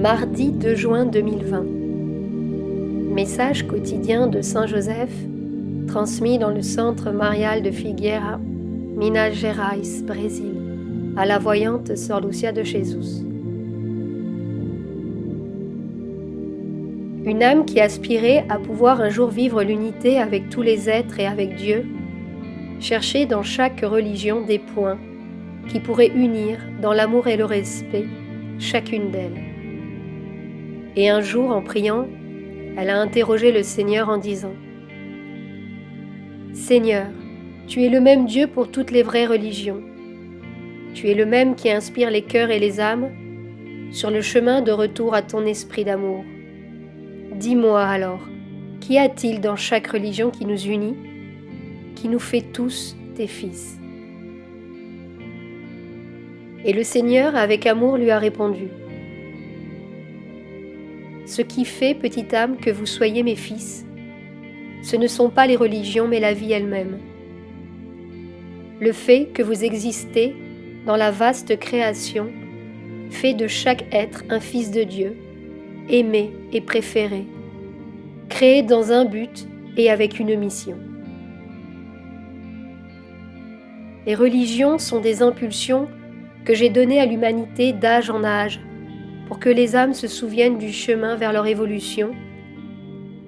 Mardi 2 juin 2020. Message quotidien de Saint Joseph, transmis dans le centre marial de Figueira, Minas Gerais, Brésil, à la voyante Sœur Lucia de Jesus. Une âme qui aspirait à pouvoir un jour vivre l'unité avec tous les êtres et avec Dieu, cherchait dans chaque religion des points qui pourraient unir dans l'amour et le respect chacune d'elles. Et un jour, en priant, elle a interrogé le Seigneur en disant « Seigneur, tu es le même Dieu pour toutes les vraies religions. Tu es le même qui inspire les cœurs et les âmes sur le chemin de retour à ton esprit d'amour. Dis-moi alors, qu'y a-t-il dans chaque religion qui nous unit, qui nous fait tous tes fils ?» Et le Seigneur, avec amour, lui a répondu « Ce qui fait, petite âme, que vous soyez mes fils, ce ne sont pas les religions, mais la vie elle-même. Le fait que vous existez dans la vaste création fait de chaque être un fils de Dieu, aimé et préféré, créé dans un but et avec une mission. Les religions sont des impulsions que j'ai données à l'humanité d'âge en âge, pour que les âmes se souviennent du chemin vers leur évolution,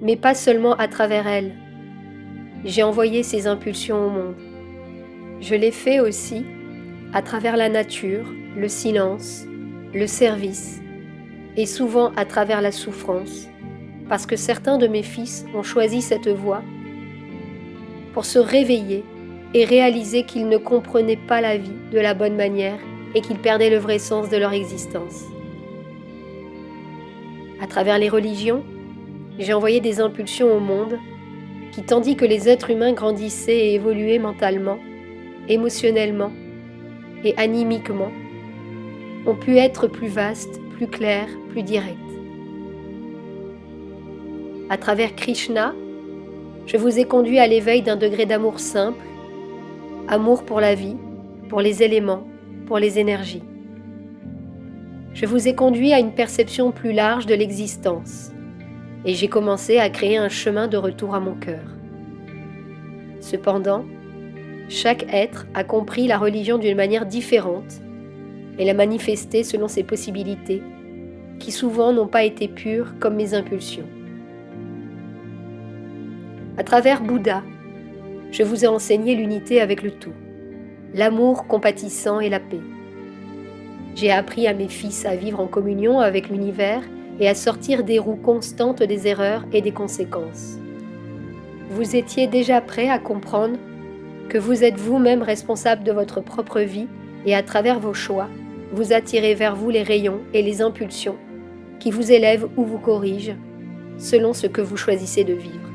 mais pas seulement à travers elles. J'ai envoyé ces impulsions au monde. Je l'ai fait aussi à travers la nature, le silence, le service, et souvent à travers la souffrance, parce que certains de mes fils ont choisi cette voie pour se réveiller et réaliser qu'ils ne comprenaient pas la vie de la bonne manière et qu'ils perdaient le vrai sens de leur existence. À travers les religions, j'ai envoyé des impulsions au monde qui, tandis que les êtres humains grandissaient et évoluaient mentalement, émotionnellement et animiquement, ont pu être plus vastes, plus clairs, plus directs. À travers Krishna, je vous ai conduit à l'éveil d'un degré d'amour simple, amour pour la vie, pour les éléments, pour les énergies. Je vous ai conduit à une perception plus large de l'existence, et j'ai commencé à créer un chemin de retour à mon cœur. Cependant, chaque être a compris la religion d'une manière différente et l'a manifestée selon ses possibilités, qui souvent n'ont pas été pures comme mes impulsions. À travers Bouddha, je vous ai enseigné l'unité avec le tout, l'amour compatissant et la paix. J'ai appris à mes fils à vivre en communion avec l'univers et à sortir des roues constantes des erreurs et des conséquences. Vous étiez déjà prêts à comprendre que vous êtes vous-même responsable de votre propre vie et à travers vos choix, vous attirez vers vous les rayons et les impulsions qui vous élèvent ou vous corrigent selon ce que vous choisissez de vivre.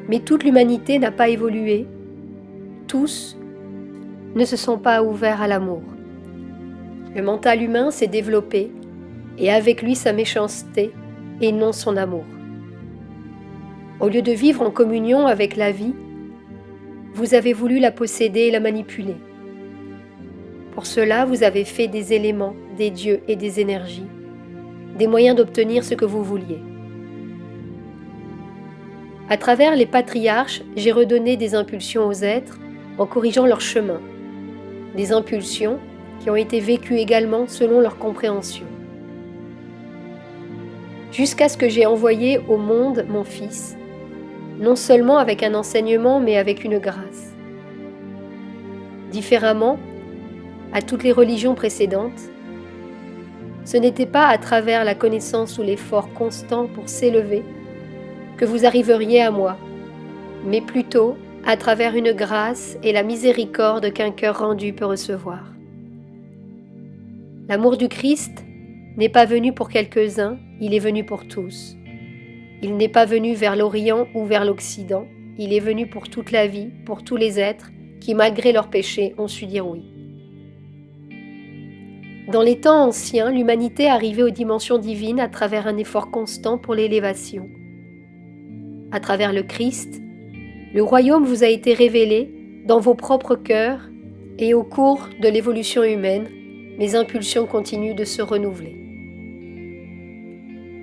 Mais toute l'humanité n'a pas évolué, tous ne se sont pas ouverts à l'amour. Le mental humain s'est développé et avec lui sa méchanceté et non son amour. Au lieu de vivre en communion avec la vie, vous avez voulu la posséder et la manipuler. Pour cela, vous avez fait des éléments, des dieux et des énergies, des moyens d'obtenir ce que vous vouliez. À travers les patriarches, j'ai redonné des impulsions aux êtres en corrigeant leur chemin, des impulsions qui ont été vécues également selon leur compréhension. Jusqu'à ce que j'ai envoyé au monde mon Fils, non seulement avec un enseignement, mais avec une grâce. Différemment à toutes les religions précédentes, ce n'était pas à travers la connaissance ou l'effort constant pour s'élever que vous arriveriez à moi, mais plutôt à travers une grâce et la miséricorde qu'un cœur rendu peut recevoir. L'amour du Christ n'est pas venu pour quelques-uns, il est venu pour tous. Il n'est pas venu vers l'Orient ou vers l'Occident, il est venu pour toute la vie, pour tous les êtres qui, malgré leurs péchés, ont su dire oui. Dans les temps anciens, l'humanité arrivait aux dimensions divines à travers un effort constant pour l'élévation. À travers le Christ, le royaume vous a été révélé dans vos propres cœurs et au cours de l'évolution humaine, mes impulsions continuent de se renouveler.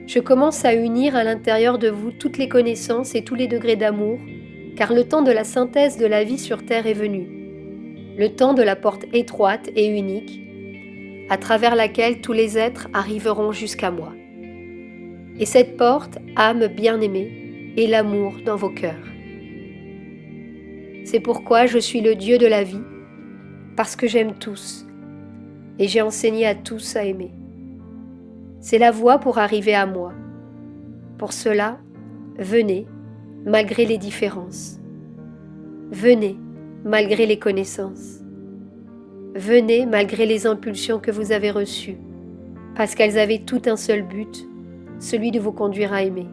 Je commence à unir à l'intérieur de vous toutes les connaissances et tous les degrés d'amour, car le temps de la synthèse de la vie sur Terre est venu. Le temps de la porte étroite et unique, à travers laquelle tous les êtres arriveront jusqu'à moi. Et cette porte, âme bien-aimée, est l'amour dans vos cœurs. C'est pourquoi je suis le Dieu de la vie, parce que j'aime tous, et j'ai enseigné à tous à aimer. C'est la voie pour arriver à moi. Pour cela, venez, malgré les différences. Venez, malgré les connaissances. Venez malgré les impulsions que vous avez reçues, parce qu'elles avaient tout un seul but, celui de vous conduire à aimer.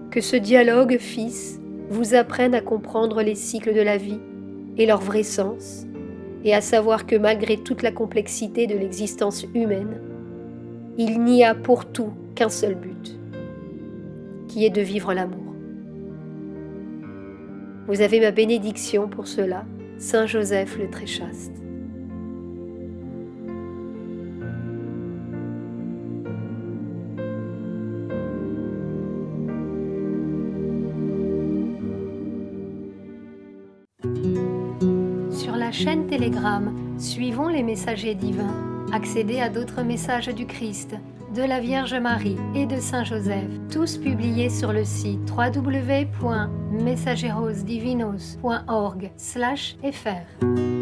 Que ce dialogue, Fils, vous apprenne à comprendre les cycles de la vie et leur vrai sens, et à savoir que malgré toute la complexité de l'existence humaine, il n'y a pour tout qu'un seul but, qui est de vivre l'amour. Vous avez ma bénédiction pour cela, Saint Joseph le très chaste. Sur la chaîne Telegram, suivons les messagers divins. Accédez à d'autres messages du Christ, de la Vierge Marie et de Saint Joseph, tous publiés sur le site www.mensagerosdivinos.org/fr.